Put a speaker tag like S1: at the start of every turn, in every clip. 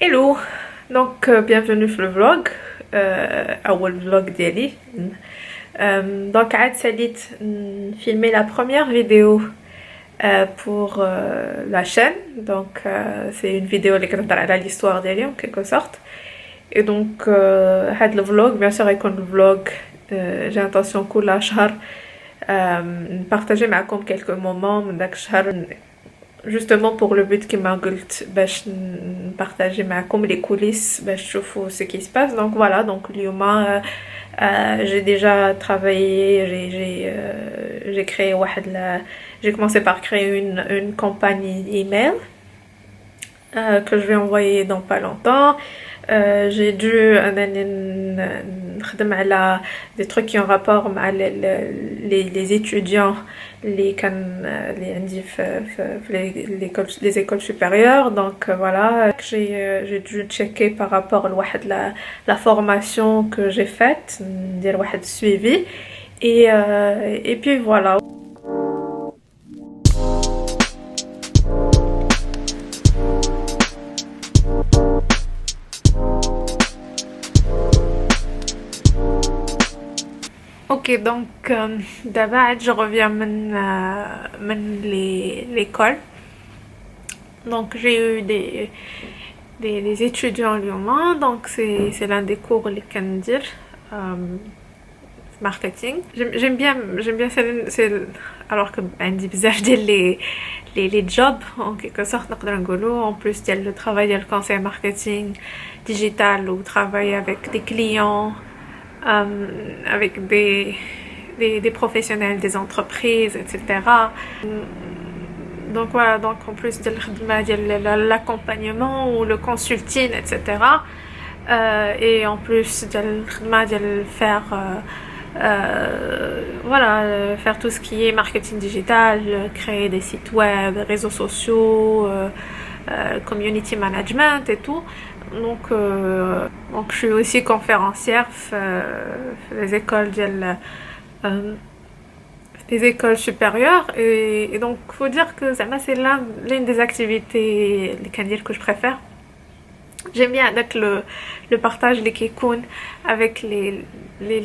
S1: Hello, donc bienvenue sur le vlog, أول vlog ديالي. Donc عاد ساليت filmer la première vidéo pour la chaîne. Donc c'est une vidéo اللي كتهضر على l'histoire ديالي en quelque sorte. Et donc هاد le vlog bien sûr يكون le vlog j'ai intention كل شهر partager معكم quelques moments من داك الشهر justement pour le but qui m'a قلت باش partager معكم les coulisses باش تشوفوا ce qui se passe. Donc voilà, donc اليوم j'ai déjà travaillé, j'ai créé j'ai commencé par créer une campagne email que je vais envoyer dans pas longtemps. J'ai dû نخدم على des trucs qui ont rapport مع les étudiants اللي عندي في les écoles supérieures. Donc voilà, j'ai dû checker par rapport à la formation que j'ai faite, ندير واحد suivi et puis voilà. Ok, donc d'abord je reviens من l'école. Donc j'ai eu des étudiants اليوم, donc c'est l'un des cours اللي كندير marketing. J'aime bien c'est alors que عندي بزاف ديال les jobs en quelque sorte نقدر نقولوا, en plus ديال le travail ديال conseil marketing digital ou travailler avec des clients, avec des professionnels, des entreprises, etc. Donc voilà, donc en plus de l'accompagnement ou le consulting, etc. Et en plus de faire voilà, faire tout ce qui est marketing digital, créer des sites web, réseaux sociaux, community management et tout. Donc je suis aussi conférencière les écoles des écoles supérieures et donc faut dire que c'est l'une des activités que je préfère. J'aime bien avec le partage les kikoun avec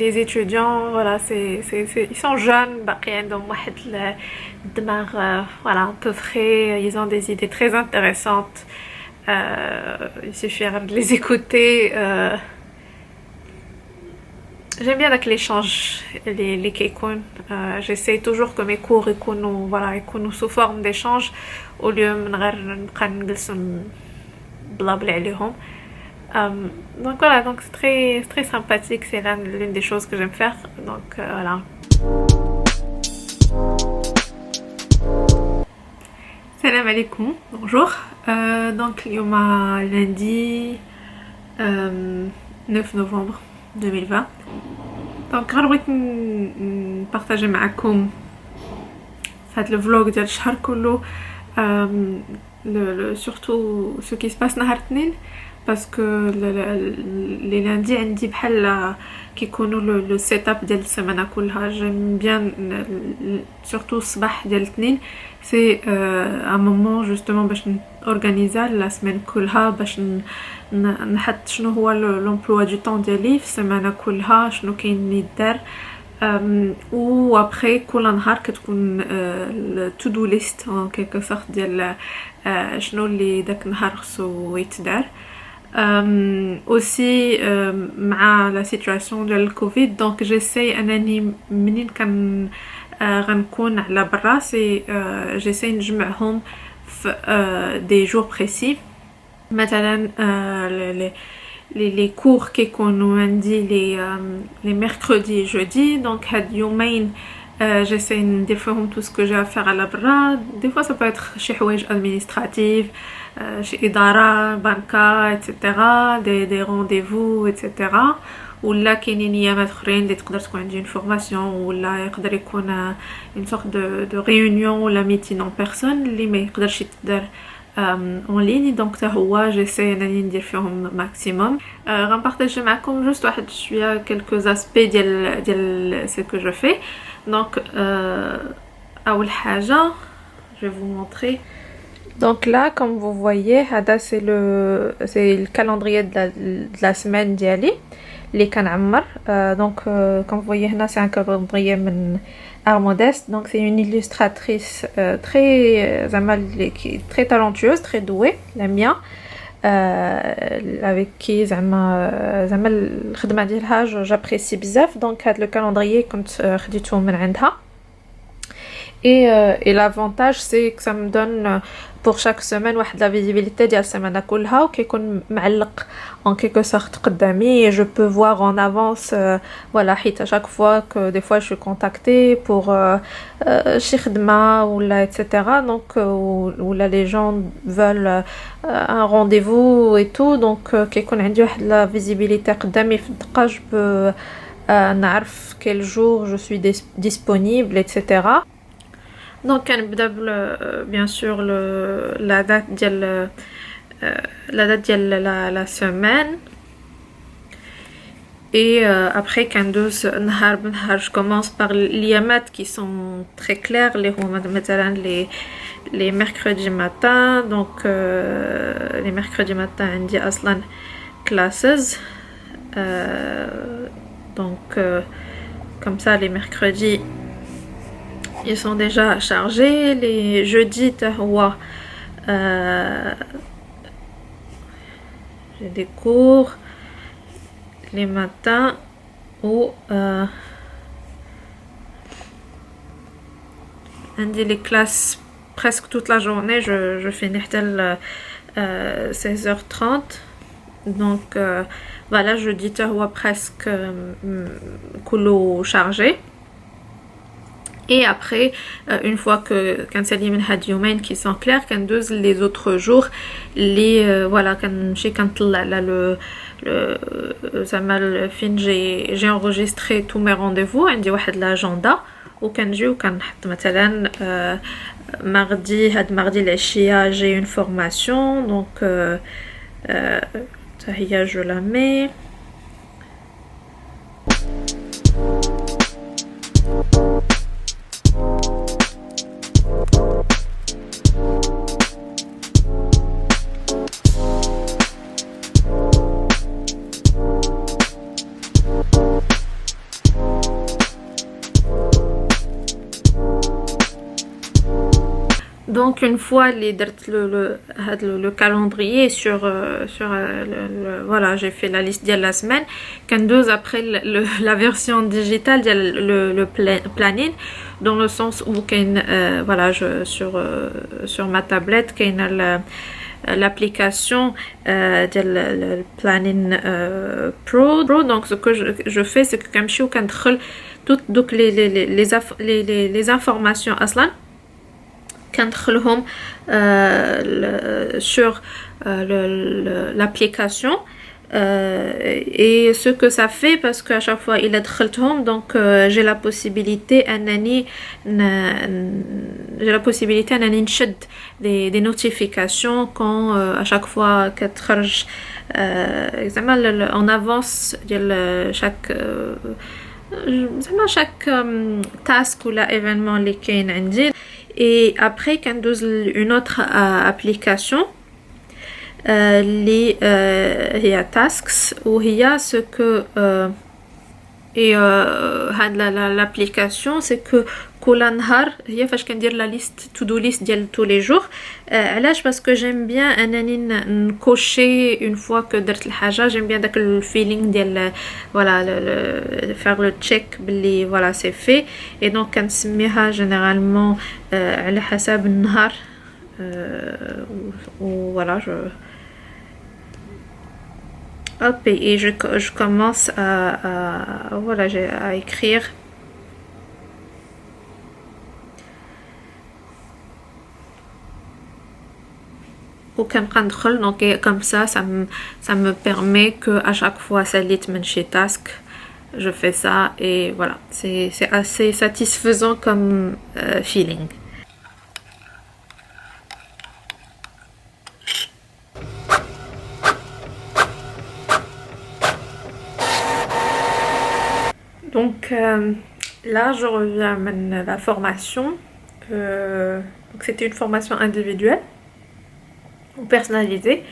S1: les étudiants. Voilà, ils sont jeunes, voilà, un peu frais, ils ont des idées très intéressantes. Il suffit de les écouter. J'aime bien avec l'échange, les keikoun. J'essaie toujours que mes cours يكونوا sous forme d'échange au lieu من غير نبقى نجلس نبلابلي عليهم. Donc voilà, donc c'est très sympathique, c'est l'une des choses que j'aime faire. Donc voilà. Salam alaikum, bonjour. Donc اليوم lundi 9 novembre 2020. Donc غير بغيت نبارطاجي معكم في هذا الفلوق ديال الشهر كله surtout ce qui se passe نهار الاثنين, parce que les lundis عندي بحال كيكونوا le setup ديال السيمانه كلها. j'aime bien surtout الصباح ديال الاثنين, c'est un moment justement باش organiser la semaine كلها, باش نحط شنو هو l'emploi du temps ديالي في السيمانه كلها, شنو كاين يدار. و après كل نهار كتكون to do list en quelque sorte ديال شنو اللي داك النهار خصو يتدار. aussi مع la situation ديال الكوفيد, donc j'essaie انني منين كان غنكون على برا سي j'essaie نجمعهم في des jours précis. مثلا les cours كيكونوا عندي les mercredis et jeudi, donc هاد يومين j'essaie ندير فيهم tout ce que j'ai à faire على برا. des fois ça peut être شي حوايج administratifs, شي إدارة بنكة etc, des rendez-vous etc. ولا كاينين ايامات اخرين اللي تقدر تكون عندي une formation, ولا يقدر يكون une sorte de réunion ولا meeting en personne اللي ما يقدرش يتدار en ligne. donc تا هو j'essaie انني ندير فيهم maximum. غنبارطاجي معكم juste واحد شويه quelques aspects ديال ce que je fais. donc اول حاجه je vais vous montrer Donc là, comme vous voyez, هذا c'est le calendrier de la semaine ديالي اللي كنعمر. Donc comme vous voyez هنا c'est un calendrier من Art Modeste. Donc c'est une illustratrice très très talentueuse, très douée, la mia. Avec qui زعما الخدمة ديالها j'apprécie بزاف. Donc هذا le calendrier كنت خديته من عندها. Et l'avantage c'est que ça me donne pour chaque semaine واحد la visibilité ديال السيمانه كلها وكيكون معلق en quelque sorte قدامي et je peux voir en avance voilà حيت à chaque fois que des fois je suis contactée pour شي خدمه ولا etc. donc ولا les gens veulent un rendez-vous et tout donc كيكون عندي واحد la visibilité قدامي في الدقه je peux نعرف quel jour je suis disponible etc. Donc كنبدا bien sûr la date ديال la semaine et après كندوز نهار بنهار je commence par الأيامات qui sont très clairs اللي هما مثلا les mercredis matin. Donc les mercredis matin عندي أصلا classes donc comme ça les mercredis ils sont déjà chargés. Les jeudis j'ai des cours les matins où les classes presque toute la journée. Je finis tel 16h30. Donc voilà, jeudi presque كله chargé. Et après, une fois que كنسالي من هاد يومين qui sont clairs, كندوز les autres jours les voilà كنمشي كنطلع على زعما فين j'ai enregistré tous mes rendez-vous. عندي واحد l'agenda وكنجي وكنحط مثلا mardi العشية j'ai une formation donc حتى هي je la mets. Donc une fois les le calendrier sur voilà j'ai fait la liste de la semaine. كندوز après la version digitale le planning dans le sens où voilà sur ma tablette l'application le planning pro. Donc ce que je fais c'est que كنمشي وكندخل toutes les informations اصلا كندخلهم sur l'application et ce que ça fait parce qu'à chaque fois il دخلتهم donc j'ai la possibilité انني نشد des notifications quand à chaque fois كتخرج زعما en avance ديال chaque task ou événement اللي كاين عندي. Et après كندوز une autre application اللي هي tasks وهي ce que et هاد l'application c'est que كل نهار هي فاش كندير la liste to do list ديال tous les jours. علاش باسكو j'aime bien انني نكوشي une fois que درت الحاجه. j'aime bien داك الفيلينغ ديال voilà faire le check باللي voilà c'est fait. et donc كنسميها généralement على حسب النهار ou voilà hop et je commence voilà à écrire وكنبقى ندخل. donc comme ça me permet que à chaque fois ساليت من شي task je fais ça et voilà c'est assez satisfaisant comme feeling. Donc là je reviens à la formation. Donc c'était une formation individuelle ou personnalisée.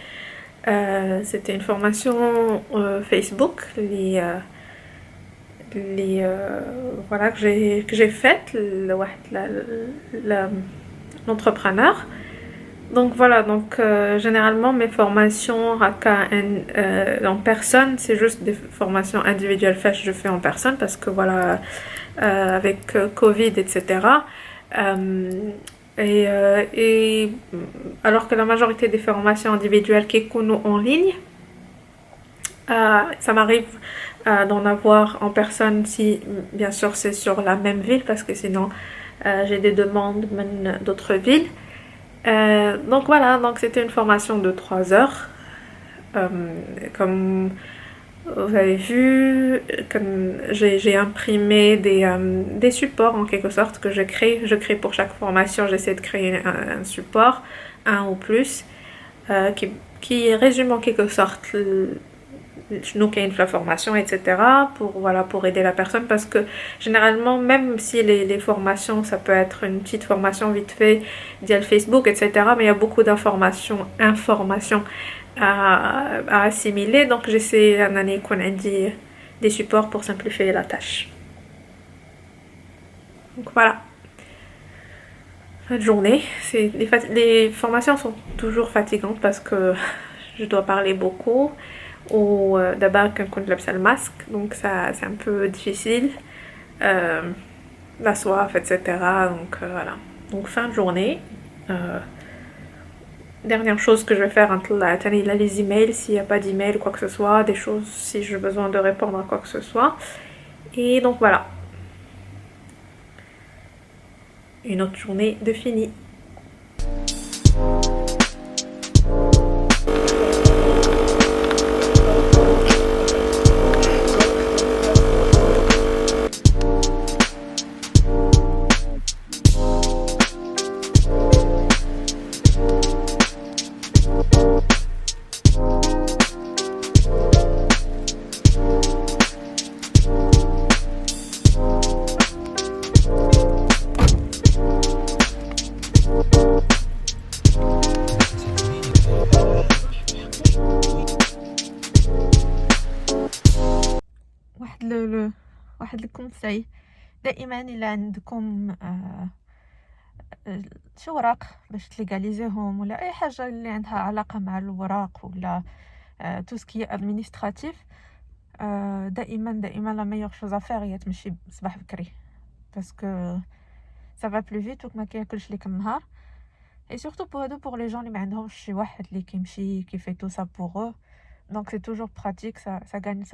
S1: C'était une formation Facebook, voilà, que j'ai faite, l'entrepreneur. Donc voilà, donc généralement mes formations en personne, c'est juste des formations individuelles faites, je fais en personne parce que voilà, avec Covid, etc. Euh, et alors que la majorité des formations individuelles qui sont en ligne, ça m'arrive d'en avoir en personne si bien sûr c'est sur la même ville parce que sinon j'ai des demandes même d'autres villes. Donc voilà, donc c'était une formation de 3 heures. Euh, Comme vous avez vu, comme j'ai imprimé des supports en quelque sorte que je crée. Je crée pour chaque formation, j'essaie de créer un support, un ou plus, qui résume en quelque sorte nous qui la formation, etc. pour aider la personne parce que généralement, même si les formations, ça peut être une petite formation vite fait via le Facebook, etc. mais il y a beaucoup d'informations à assimiler. Donc j'essaie en année qu'on a dit des supports pour simplifier la tâche. Donc voilà, fin de journée. Les formations sont toujours fatigantes parce que je dois parler beaucoup. Ou d'abord quand on lève le masque, donc ça c'est un peu difficile. Euh, la soif, etc. Donc voilà. Donc fin de journée. Dernière chose que je vais faire entre les emails, s'il n'y a pas d'email ou quoi que ce soit, des choses si j'ai besoin de répondre à quoi que ce soit. Et donc voilà. Une autre journée de fini. واحد الكونساي دائما الا عندكم شي وراق باش تليغاليزيهم ولا اي حاجه اللي عندها علاقه مع الوراق ولا تو سكي ادمينستراتيف دائما لا ميور شوز افير هي تمشي صباح بكري باسكو ça va plus vite وما كياكلش ليك النهار et surtout pour les gens اللي ما عندهمش شي واحد اللي كيمشي qui fait tout ça pour eux. Donc c'est toujours pratique, ça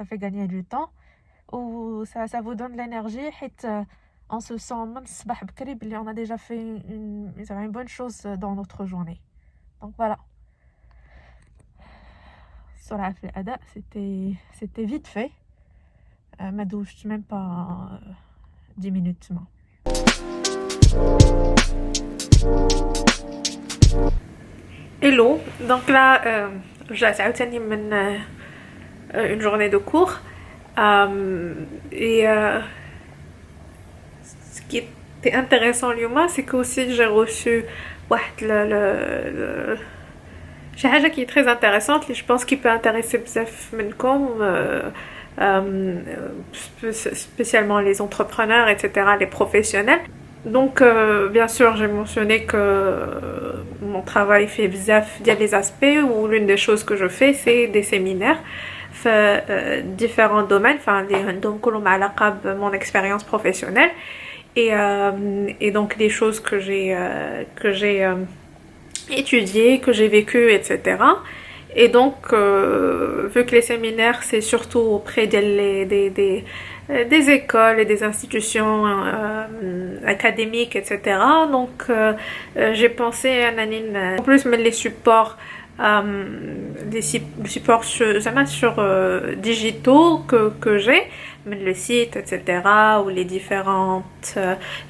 S1: fait gagner du temps ou ça vous donne de l'énergie حيت on se sent من الصباح بكري بلي on a déjà fait une bonne chose dans notre journée. Donc voilà. السرعة في الأداء c'était vite fait. ما دوشت même pas 10 minutes ما. Hello, donc là j'ai عاوتاني من une journée de cours et ce qui était intéressant اليوم c'est que aussi j'ai reçu واحد شي حاجة qui est très intéressante اللي je pense qui peut intéresser بزاف منكم spécialement les entrepreneurs, etc., les professionnels. Donc bien sûr j'ai mentionné que mon travail fait bzaf des aspects où l'une des choses que je fais c'est des séminaires différents domaines, enfin les عندهم كلهم علاقة بمon expérience professionnelle et donc les choses que j'ai étudiées, que j'ai vécues, etc. Et donc vu que les séminaires c'est surtout auprès des écoles et des institutions académiques, etc. Donc j'ai pensé à en plus mais les supports des supports sur digitaux que j'ai le site, etc. ou les différentes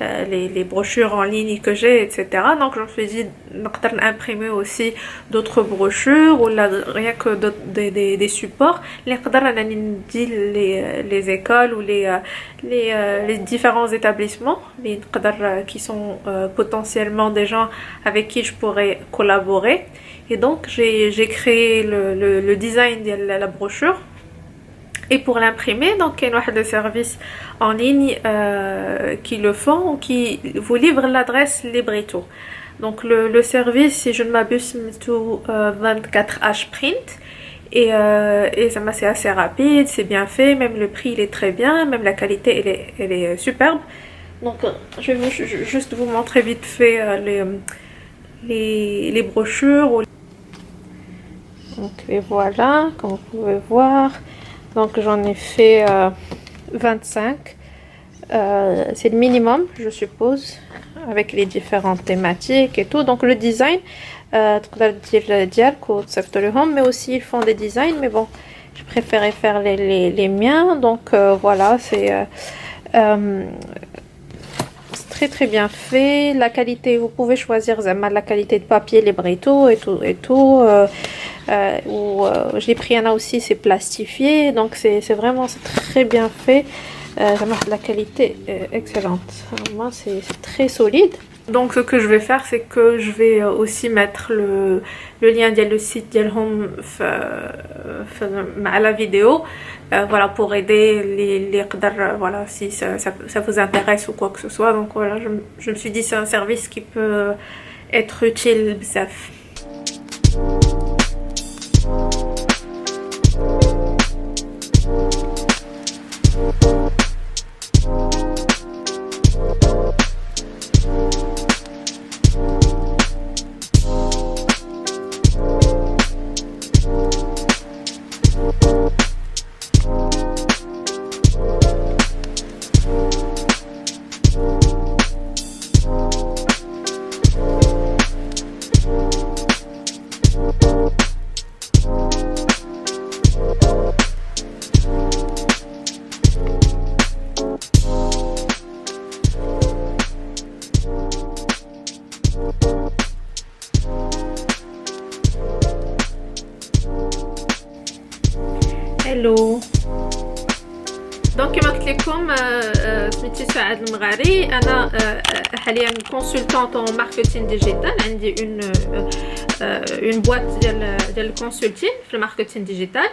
S1: les brochures en ligne que j'ai, etc. Donc je me suis dit نقدر imprimer aussi d'autres brochures ou là, rien que des supports اللي نقدر انني ندي les écoles ou les différents établissements اللي نقدر qui sont potentiellement des gens avec qui je pourrais collaborer. Et donc j'ai créé le design de la brochure. Et pour l'imprimer, donc il y a des services en ligne qui le font, qui vous livrent l'adresse Libretto. Donc le service, si je ne m'abuse, c'est tout 24H print. Et ça c'est assez rapide, c'est bien fait, même le prix il est très bien, même la qualité elle est superbe. Donc je vais juste vous montrer vite fait les brochures. Donc et voilà, comme vous pouvez voir. Donc j'en ai fait 25. C'est le minimum, je suppose, avec les différentes thématiques et tout. Donc le design, mais aussi ils font des designs, mais bon, je préférais faire les miens. Donc voilà, c'est très très bien fait. La qualité, vous pouvez choisir la qualité de papier, les Libretto et tout. J'ai pris un aussi, c'est plastifié, donc c'est vraiment très bien fait. La qualité est excellente. Moi, c'est très solide. Donc ce que je vais faire, c'est que je vais aussi mettre le lien de le site d'Elhom à la vidéo, voilà, pour aider les voilà, si ça vous intéresse ou quoi que ce soit. Donc voilà, je me suis dit c'est un service qui peut être utile bzaf. Hello. Donc كما قلت لكم سميتي سعاد المغاري. انا حاليا كونسلتانت en marketing digital. عندي une boîte ديال الكونسلتين في الماركتينغ ديجيتال.